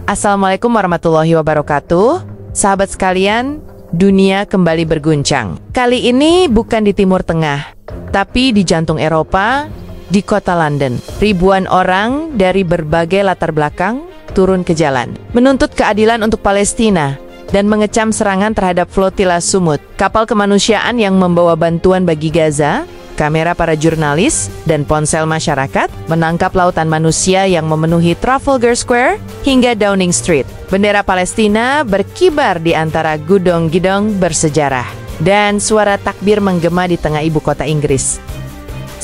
Assalamualaikum warahmatullahi wabarakatuh. Sahabat sekalian, dunia kembali berguncang. Kali ini bukan di Timur Tengah, tapi di jantung Eropa, di kota London. Ribuan orang dari berbagai latar belakang turun ke jalan, menuntut keadilan untuk Palestina dan mengecam serangan terhadap flotila Sumut, kapal kemanusiaan yang membawa bantuan bagi Gaza. Kamera para jurnalis dan ponsel masyarakat menangkap lautan manusia yang memenuhi Trafalgar Square hingga Downing Street. Bendera Palestina berkibar di antara gedung-gedung bersejarah, dan suara takbir menggema di tengah ibu kota Inggris.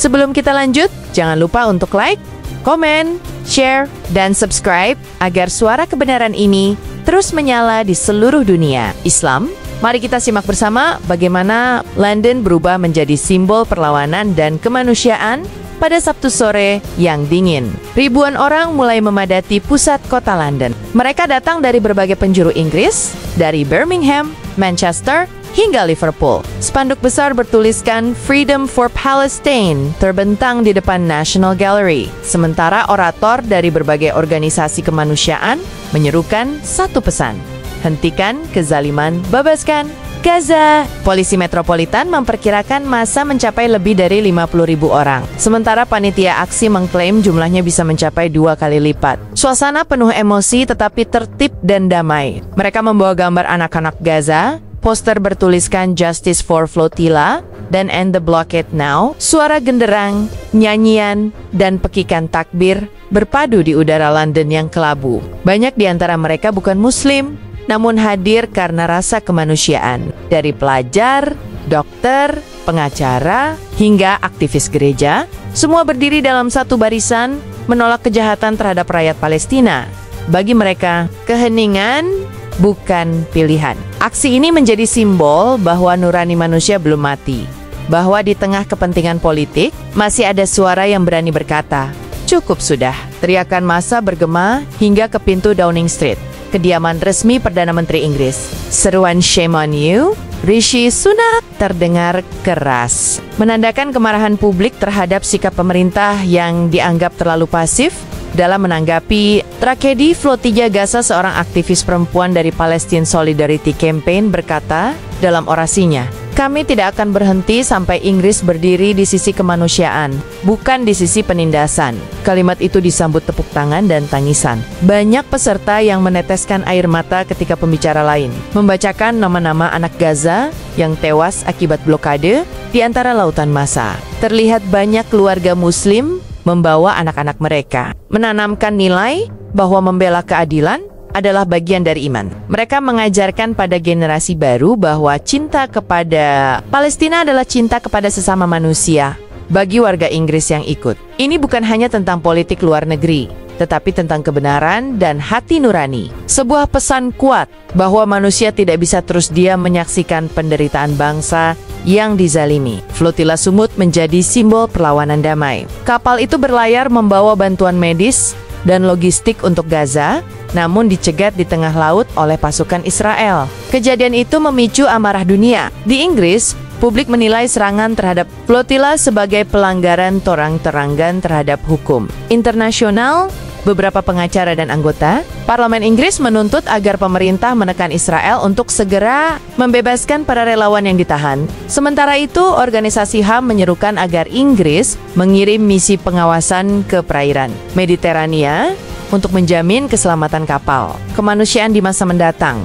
Sebelum kita lanjut, jangan lupa untuk like, komen, share, dan subscribe agar suara kebenaran ini terus menyala di seluruh dunia Islam. Mari kita simak bersama bagaimana London berubah menjadi simbol perlawanan dan kemanusiaan pada Sabtu sore yang dingin. Ribuan orang mulai memadati pusat kota London. Mereka datang dari berbagai penjuru Inggris, dari Birmingham, Manchester, hingga Liverpool. Spanduk besar bertuliskan Freedom for Palestine terbentang di depan National Gallery. Sementara orator dari berbagai organisasi kemanusiaan menyerukan satu pesan: hentikan kezaliman, bebaskan Gaza. Polisi Metropolitan memperkirakan massa mencapai lebih dari 50.000 orang. Sementara panitia aksi mengklaim jumlahnya bisa mencapai 2 kali lipat. Suasana penuh emosi tetapi tertib dan damai. Mereka membawa gambar anak-anak Gaza, poster bertuliskan Justice for Flotilla dan End the Blockade Now. Suara genderang, nyanyian, dan pekikan takbir berpadu di udara London yang kelabu. Banyak di antara mereka bukan Muslim, namun hadir karena rasa kemanusiaan. Dari pelajar, dokter, pengacara, hingga aktivis gereja, semua berdiri dalam satu barisan menolak kejahatan terhadap rakyat Palestina. Bagi mereka, keheningan bukan pilihan. Aksi ini menjadi simbol bahwa nurani manusia belum mati, bahwa di tengah kepentingan politik, masih ada suara yang berani berkata, "Cukup sudah." Teriakan massa bergema hingga ke pintu Downing Street, kediaman resmi Perdana Menteri Inggris. Seruan "Shame on you, Rishi Sunak" terdengar keras, menandakan kemarahan publik terhadap sikap pemerintah yang dianggap terlalu pasif dalam menanggapi tragedi flotilla Gaza. Seorang aktivis perempuan dari Palestine Solidarity Campaign berkata dalam orasinya, "Kami tidak akan berhenti sampai Inggris berdiri di sisi kemanusiaan, bukan di sisi penindasan." Kalimat itu disambut tepuk tangan dan tangisan. Banyak peserta yang meneteskan air mata ketika pembicara lain membacakan nama-nama anak Gaza yang tewas akibat blokade di antara lautan massa. Terlihat banyak keluarga Muslim membawa anak-anak mereka, menanamkan nilai bahwa membela keadilan adalah bagian dari iman. Mereka mengajarkan pada generasi baru bahwa cinta kepada Palestina adalah cinta kepada sesama manusia. Bagi warga Inggris yang ikut, ini bukan hanya tentang politik luar negeri, tetapi tentang kebenaran dan hati nurani. Sebuah pesan kuat bahwa manusia tidak bisa terus diam menyaksikan penderitaan bangsa yang dizalimi. Flotilla Sumut menjadi simbol perlawanan damai. Kapal itu berlayar membawa bantuan medis dan logistik untuk Gaza, namun dicegat di tengah laut oleh pasukan Israel. Kejadian itu memicu amarah dunia. Di Inggris, publik menilai serangan terhadap flotilla sebagai pelanggaran terang-terangan terhadap hukum internasional. Beberapa pengacara dan anggota Parlemen Inggris menuntut agar pemerintah menekan Israel untuk segera membebaskan para relawan yang ditahan. Sementara itu, organisasi HAM menyerukan agar Inggris mengirim misi pengawasan ke perairan Mediterania untuk menjamin keselamatan kapal kemanusiaan di masa mendatang.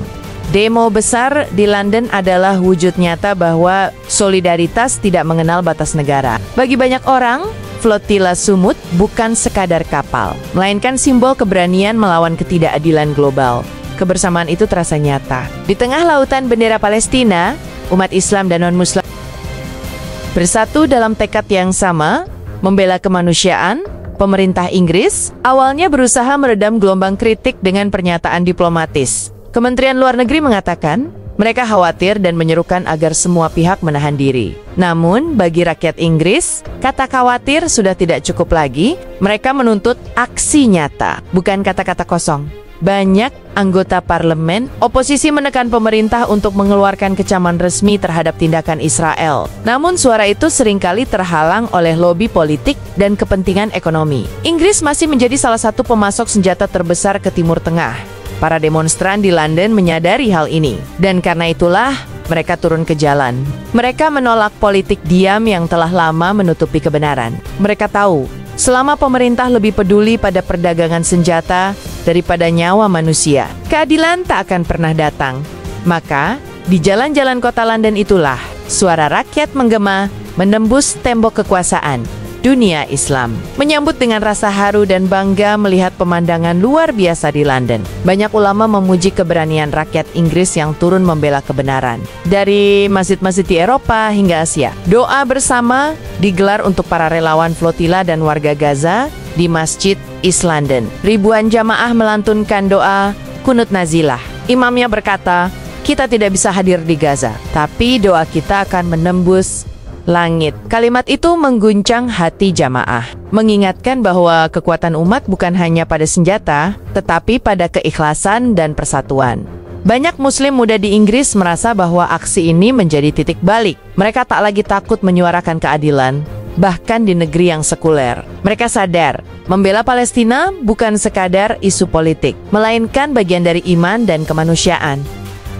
Demo besar di London adalah wujud nyata bahwa solidaritas tidak mengenal batas negara. Bagi banyak orang, flotilla Sumut bukan sekadar kapal, melainkan simbol keberanian melawan ketidakadilan global. Kebersamaan itu terasa nyata. Di tengah lautan bendera Palestina, umat Islam dan non-Muslim bersatu dalam tekad yang sama, membela kemanusiaan. Pemerintah Inggris awalnya berusaha meredam gelombang kritik dengan pernyataan diplomatis. Kementerian Luar Negeri mengatakan mereka khawatir dan menyerukan agar semua pihak menahan diri. Namun, bagi rakyat Inggris, kata khawatir sudah tidak cukup lagi. Mereka menuntut aksi nyata, bukan kata-kata kosong. Banyak anggota parlemen oposisi menekan pemerintah untuk mengeluarkan kecaman resmi terhadap tindakan Israel. Namun suara itu seringkali terhalang oleh lobi politik dan kepentingan ekonomi. Inggris masih menjadi salah satu pemasok senjata terbesar ke Timur Tengah. Para demonstran di London menyadari hal ini, dan karena itulah mereka turun ke jalan. Mereka menolak politik diam yang telah lama menutupi kebenaran. Mereka tahu, selama pemerintah lebih peduli pada perdagangan senjata daripada nyawa manusia, keadilan tak akan pernah datang. Maka, di jalan-jalan kota London itulah, suara rakyat menggema, menembus tembok kekuasaan dunia Islam. Menyambut dengan rasa haru dan bangga melihat pemandangan luar biasa di London. Banyak ulama memuji keberanian rakyat Inggris yang turun membela kebenaran. Dari masjid-masjid di Eropa hingga Asia, doa bersama digelar untuk para relawan flotila dan warga Gaza di Masjid East London. Ribuan jamaah melantunkan doa kunut nazilah. Imamnya berkata, "Kita tidak bisa hadir di Gaza, tapi doa kita akan menembus langit." Kalimat itu mengguncang hati jamaah, mengingatkan bahwa kekuatan umat bukan hanya pada senjata, tetapi pada keikhlasan dan persatuan. Banyak muslim muda di Inggris merasa bahwa aksi ini menjadi titik balik. Mereka tak lagi takut menyuarakan keadilan, bahkan di negeri yang sekuler. Mereka sadar, membela Palestina bukan sekadar isu politik, melainkan bagian dari iman dan kemanusiaan.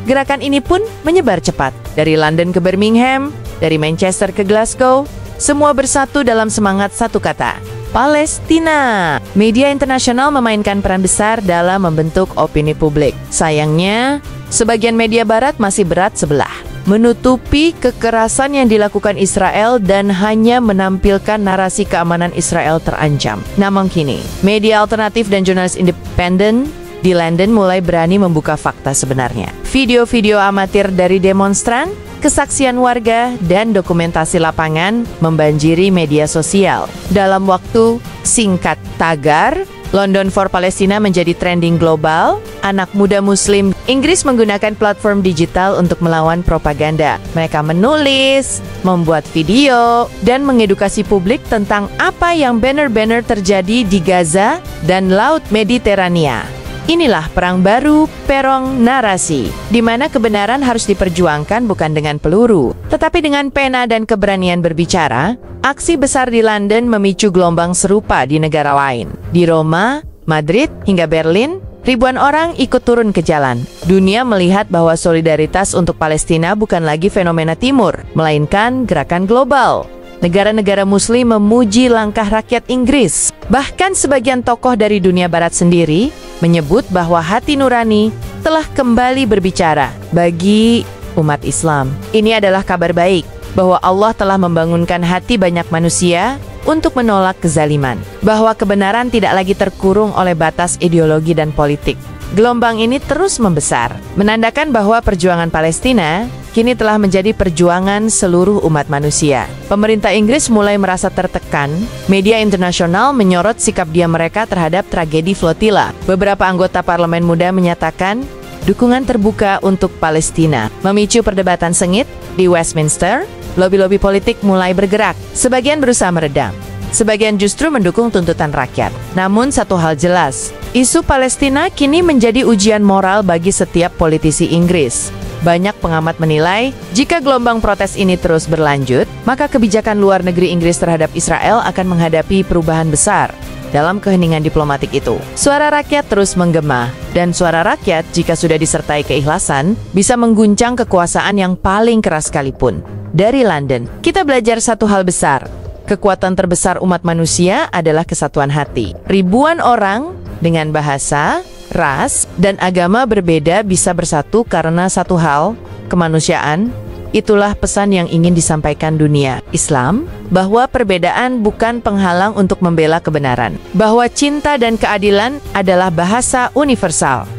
Gerakan ini pun menyebar cepat, dari London ke Birmingham, dari Manchester ke Glasgow, semua bersatu dalam semangat satu kata, Palestina. Media internasional memainkan peran besar dalam membentuk opini publik. Sayangnya, sebagian media barat masih berat sebelah, menutupi kekerasan yang dilakukan Israel dan hanya menampilkan narasi keamanan Israel terancam. Namun kini, media alternatif dan jurnalis independen di London mulai berani membuka fakta sebenarnya. Video-video amatir dari demonstran, kesaksian warga, dan dokumentasi lapangan membanjiri media sosial. Dalam waktu singkat tagar, London for Palestina menjadi trending global. Anak muda muslim Inggris menggunakan platform digital untuk melawan propaganda. Mereka menulis, membuat video, dan mengedukasi publik tentang apa yang benar-benar terjadi di Gaza dan Laut Mediterania. Inilah perang baru, perang narasi, di mana kebenaran harus diperjuangkan bukan dengan peluru, tetapi dengan pena dan keberanian berbicara. Aksi besar di London memicu gelombang serupa di negara lain. Di Roma, Madrid, hingga Berlin, ribuan orang ikut turun ke jalan. Dunia melihat bahwa solidaritas untuk Palestina bukan lagi fenomena timur, melainkan gerakan global. Negara-negara muslim memuji langkah rakyat Inggris. Bahkan sebagian tokoh dari dunia barat sendiri menyebut bahwa hati nurani telah kembali berbicara bagi umat Islam. Ini adalah kabar baik, bahwa Allah telah membangunkan hati banyak manusia untuk menolak kezaliman, bahwa kebenaran tidak lagi terkurung oleh batas ideologi dan politik. Gelombang ini terus membesar, menandakan bahwa perjuangan Palestina kini telah menjadi perjuangan seluruh umat manusia. Pemerintah Inggris mulai merasa tertekan. Media internasional menyorot sikap diam mereka terhadap tragedi flotila. Beberapa anggota parlemen muda menyatakan dukungan terbuka untuk Palestina. Memicu perdebatan sengit di Westminster, lobi-lobi politik mulai bergerak. Sebagian berusaha meredam, sebagian justru mendukung tuntutan rakyat. Namun satu hal jelas, isu Palestina kini menjadi ujian moral bagi setiap politisi Inggris. Banyak pengamat menilai, jika gelombang protes ini terus berlanjut, maka kebijakan luar negeri Inggris terhadap Israel akan menghadapi perubahan besar dalam keheningan diplomatik itu. Suara rakyat terus menggema, dan suara rakyat jika sudah disertai keikhlasan, bisa mengguncang kekuasaan yang paling keras sekalipun. Dari London, kita belajar satu hal besar. Kekuatan terbesar umat manusia adalah kesatuan hati. Ribuan orang dengan bahasa, ras, dan agama berbeda bisa bersatu karena satu hal, kemanusiaan. Itulah pesan yang ingin disampaikan dunia Islam, bahwa perbedaan bukan penghalang untuk membela kebenaran, bahwa cinta dan keadilan adalah bahasa universal.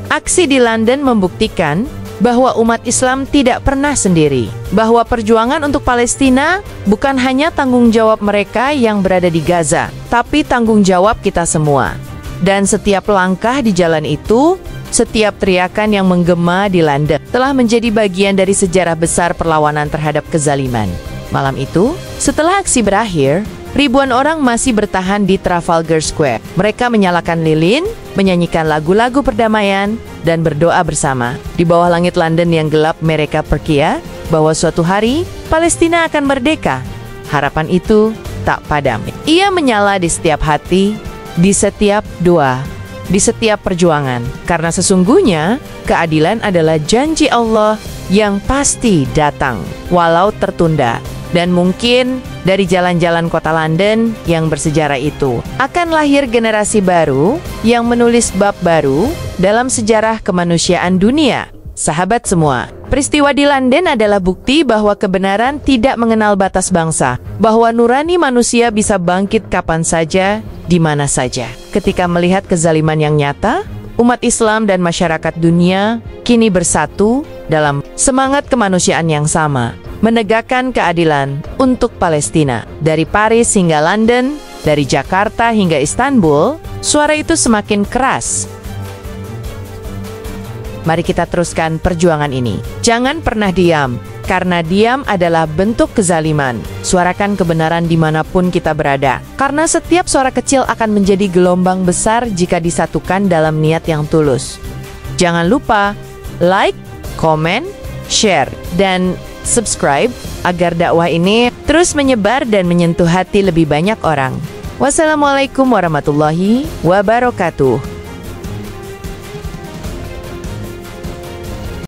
Aksi di London membuktikan bahwa umat Islam tidak pernah sendiri, bahwa perjuangan untuk Palestina bukan hanya tanggung jawab mereka yang berada di Gaza, tapi tanggung jawab kita semua. Dan setiap langkah di jalan itu, setiap teriakan yang menggema di London telah menjadi bagian dari sejarah besar perlawanan terhadap kezaliman. Malam itu, setelah aksi berakhir, ribuan orang masih bertahan di Trafalgar Square. Mereka menyalakan lilin, menyanyikan lagu-lagu perdamaian, dan berdoa bersama. Di bawah langit London yang gelap, mereka percaya bahwa suatu hari Palestina akan merdeka. Harapan itu tak padam. Ia menyala di setiap hati, di setiap doa, di setiap perjuangan. Karena sesungguhnya, keadilan adalah janji Allah yang pasti datang, walau tertunda. Dan mungkin dari jalan-jalan kota London yang bersejarah itu akan lahir generasi baru yang menulis bab baru dalam sejarah kemanusiaan dunia. Sahabat semua, peristiwa di London adalah bukti bahwa kebenaran tidak mengenal batas bangsa, bahwa nurani manusia bisa bangkit kapan saja, di mana saja. Ketika melihat kezaliman yang nyata, umat Islam dan masyarakat dunia kini bersatu dalam semangat kemanusiaan yang sama, menegakkan keadilan untuk Palestina. Dari Paris hingga London, dari Jakarta hingga Istanbul, suara itu semakin keras. Mari kita teruskan perjuangan ini. Jangan pernah diam, karena diam adalah bentuk kezaliman. Suarakan kebenaran dimanapun kita berada, karena setiap suara kecil akan menjadi gelombang besar jika disatukan dalam niat yang tulus. Jangan lupa like, komen, share, dan subscribe agar dakwah ini terus menyebar dan menyentuh hati lebih banyak orang. Wassalamualaikum warahmatullahi wabarakatuh.